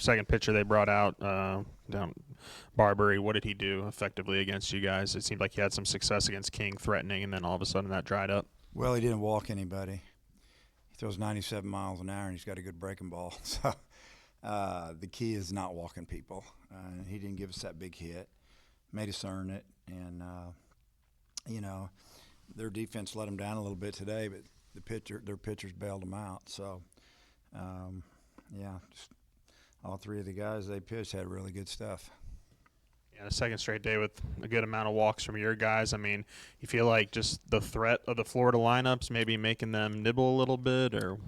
second pitcher they brought out down Barbary. What did he do effectively against you guys? It seemed like he had some success against King, threatening, and then all of a sudden that dried up. Well, he didn't walk anybody. He throws 97 miles an hour, and he's got a good breaking ball. So the key is not walking people. He didn't give us that big hit. Made us earn it, and you know, their defense let them down a little bit today, but their pitchers bailed them out. So yeah, just all three of the guys they pitched had really good stuff. And a second straight day with a good amount of walks from your guys. I mean, you feel like just the threat of the Florida lineups maybe making them nibble a little bit, or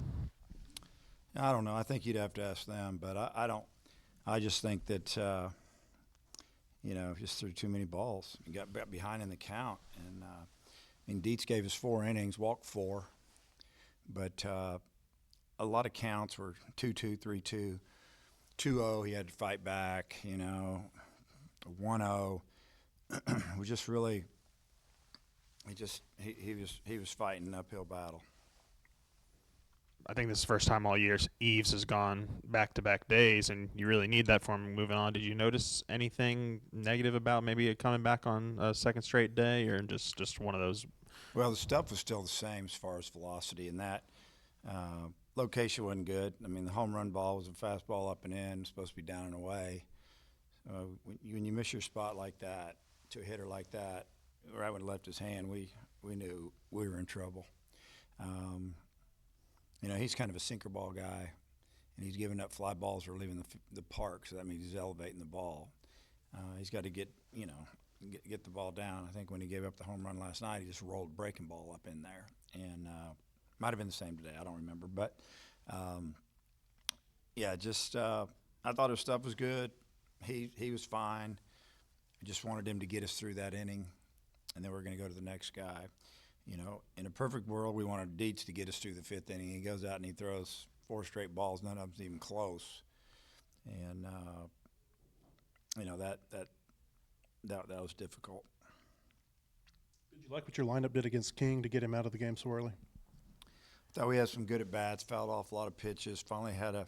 I don't know. I think you'd have to ask them, but I don't. I just think that just threw too many balls. You got behind in the count, and I mean Dietz gave us 4 innings, walked 4, but a lot of counts were 2-2, 3-2, 2-0. He had to fight back. 1-0. We just really he was fighting an uphill battle. I think this is the first time all year Eves has gone back-to-back days, and you really need that for him moving on. Did you notice anything negative about maybe it coming back on a second straight day, or just one of those? Well, the stuff was still the same as far as velocity, and that location wasn't good. I mean, the home run ball was a fastball up and in, supposed to be down and away. When you miss your spot like that to a hitter like that, right when it left his hand, we knew we were in trouble. He's kind of a sinker ball guy, and he's giving up fly balls or leaving the park, so that means he's elevating the ball. He's got to get the ball down. I think when he gave up the home run last night, he just rolled breaking ball up in there, and might have been the same today. I don't remember, but I thought his stuff was good. He was fine. I just wanted him to get us through that inning, and then we're going to go to the next guy. In a perfect world, we wanted Dietz to get us through the 5th inning. He goes out and he throws 4 straight balls. None of them's even close. And that was difficult. Did you like what your lineup did against King to get him out of the game so early? Thought we had some good at bats. Fouled off a lot of pitches. Finally had a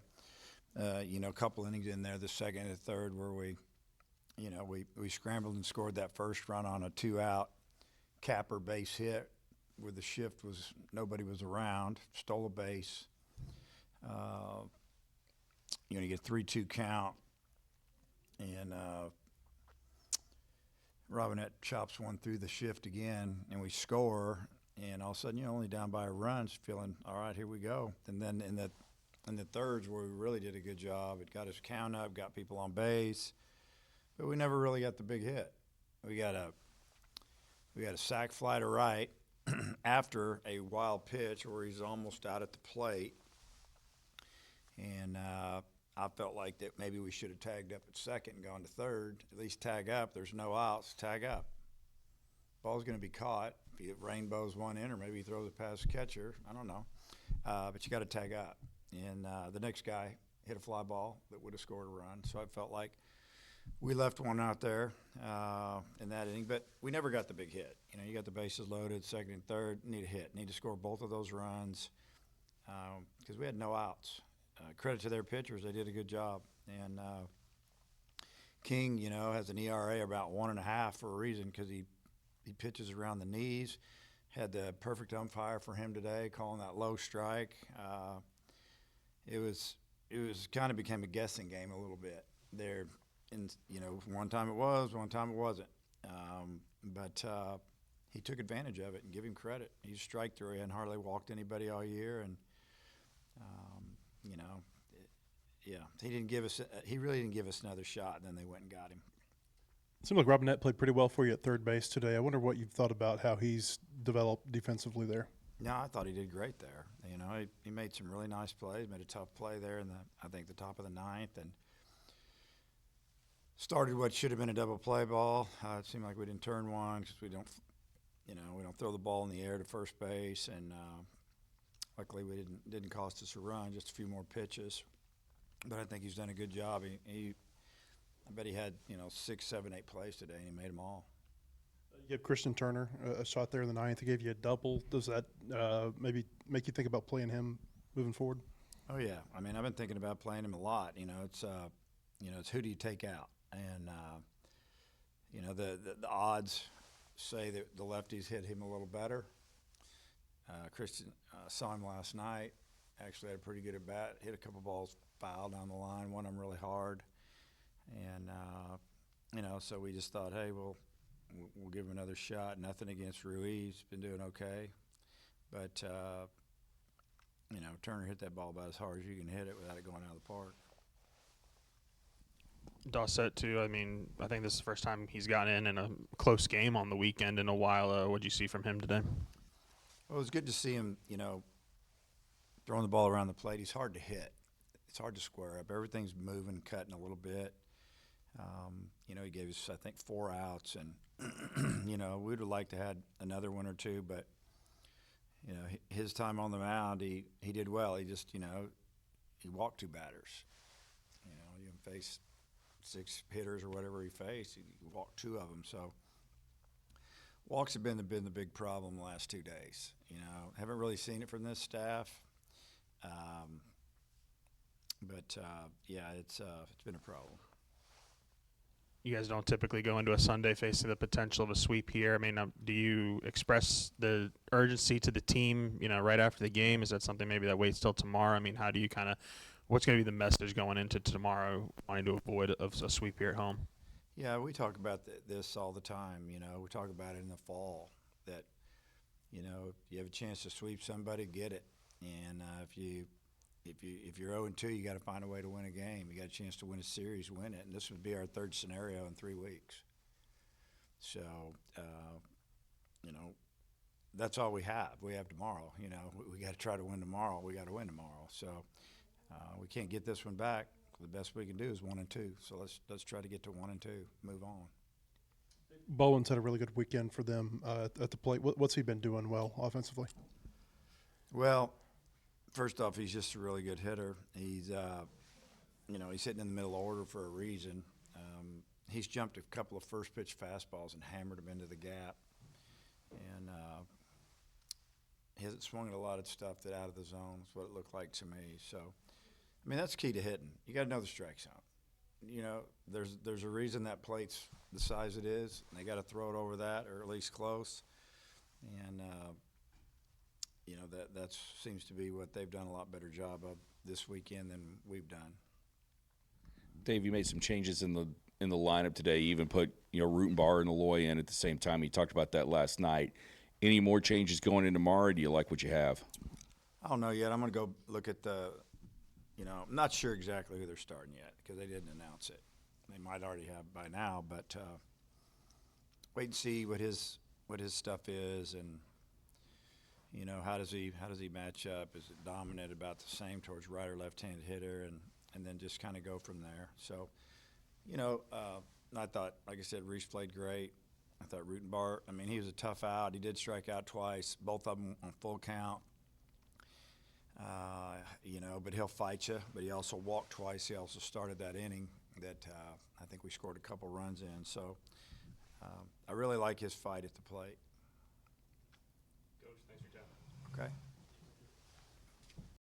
couple innings in there, the second and the third, where we scrambled and scored that first run on a 2-out capper base hit, where the shift was nobody was around, stole a base. You get 3-2 count, and Robinette chops one through the shift again, and we score. And all of a sudden, you're only down by a run, feeling all right. Here we go. And then in the thirds, where we really did a good job, it got us count up, got people on base, but we never really got the big hit. We got a sac fly to right after a wild pitch where he's almost out at the plate. And I felt like that maybe we should have tagged up at second and gone to third. At least tag up. There's no outs. Tag up. Ball's going to be caught. If he rainbows one in, or maybe he throws it past the catcher. I don't know. But you got to tag up. And the next guy hit a fly ball that would have scored a run. So I felt like we left one out there in that inning, but we never got the big hit. You got the bases loaded, second and third, need a hit, need to score both of those runs because we had no outs. Credit to their pitchers, they did a good job. And King, has an ERA about 1.5 for a reason, because he pitches around the knees. Had the perfect umpire for him today, calling that low strike. It was kind of became a guessing game a little bit there. And one time it was, one time it wasn't. But he took advantage of it, and give him credit. He's a strike through. He hadn't hardly walked anybody all year, and he didn't give us. He really didn't give us another shot. And then they went and got him. It seemed like Robinette played pretty well for you at third base today. I wonder what you've thought about how he's developed defensively there. No, I thought he did great there. He made some really nice plays. Made a tough play there in the top of the 9th, and started what should have been a double play ball. It seemed like we didn't turn one because we don't throw the ball in the air to first base, and luckily we didn't cost us a run, just a few more pitches. But I think he's done a good job. I bet he had 6, 7, 8 plays today, and he made them all. You gave Christian Turner a shot there in the 9th. He gave you a double. Does that maybe make you think about playing him moving forward? Oh yeah, I mean I've been thinking about playing him a lot. It's who do you take out, and the odds say that the lefties hit him a little better. Christian saw him last night. Actually had a pretty good at bat. Hit a couple balls foul down the line. One of them really hard, and so we just thought, hey, we'll give him another shot. Nothing against Ruiz. Been doing okay, but Turner hit that ball about as hard as you can hit it without it going out of the park. Dawsett too. I mean, I think this is the first time he's gotten in a close game on the weekend in a while. What'd you see from him today? Well, it was good to see him, throwing the ball around the plate. He's hard to hit. It's hard to square up. Everything's moving, cutting a little bit. He gave us, I think, 4 outs, and we would have liked to had another one or two, but his time on the mound, he did well. He just, he walked 2 batters. You face 6 hitters or whatever he faced. He walked 2 of them. So walks have been the big problem the last 2 days. Haven't really seen it from this staff, but yeah, it's been a problem. You guys don't typically go into a Sunday facing the potential of a sweep here. I mean, do you express the urgency to the team, right after the game? Is that something maybe that waits till tomorrow? I mean, how do you what's going to be the message going into tomorrow, wanting to avoid a sweep here at home? Yeah, we talk about this all the time. We talk about it in the fall that, if you have a chance to sweep somebody, get it. And if you're 0-2, you got to find a way to win a game. You got a chance to win a series, win it. And this would be our 3rd scenario in 3 weeks. So, that's all we have. We have tomorrow. We got to try to win tomorrow. We got to win tomorrow. So we can't get this one back. The best we can do is 1-2. So let's try to get to 1-2. Move on. Bowen's had a really good weekend for them at the plate. What's he been doing well offensively? Well, first off, he's just a really good hitter. He's he's hitting in the middle order for a reason. He's jumped a couple of first pitch fastballs and hammered them into the gap, and he hasn't swung at a lot of stuff that out of the zone. Is what it looked like to me. So, I mean, that's key to hitting. You got to know the strike zone. There's a reason that plate's the size it is, and they got to throw it over that or at least close. And that seems to be what they've done a lot better job of this weekend than we've done. Dave, you made some changes in the lineup today. You even put Rutenbar and Aloy in at the same time. You talked about that last night. Any more changes going in tomorrow? Or do you like what you have? I don't know yet. I'm going to go look at the. I'm not sure exactly who they're starting yet because they didn't announce it. They might already have by now, but wait and see what his stuff is, and how does he match up? Is it dominant about the same towards right or left-handed hitter, and then just kind of go from there. So, I thought, like I said, Reese played great. I thought Rutenbar, I mean, he was a tough out. He did strike out twice, both of them on full count. But he'll fight you. But he also walked twice. He also started that inning that I think we scored a couple runs in. So I really like his fight at the plate. Coach, thanks for your time. Okay.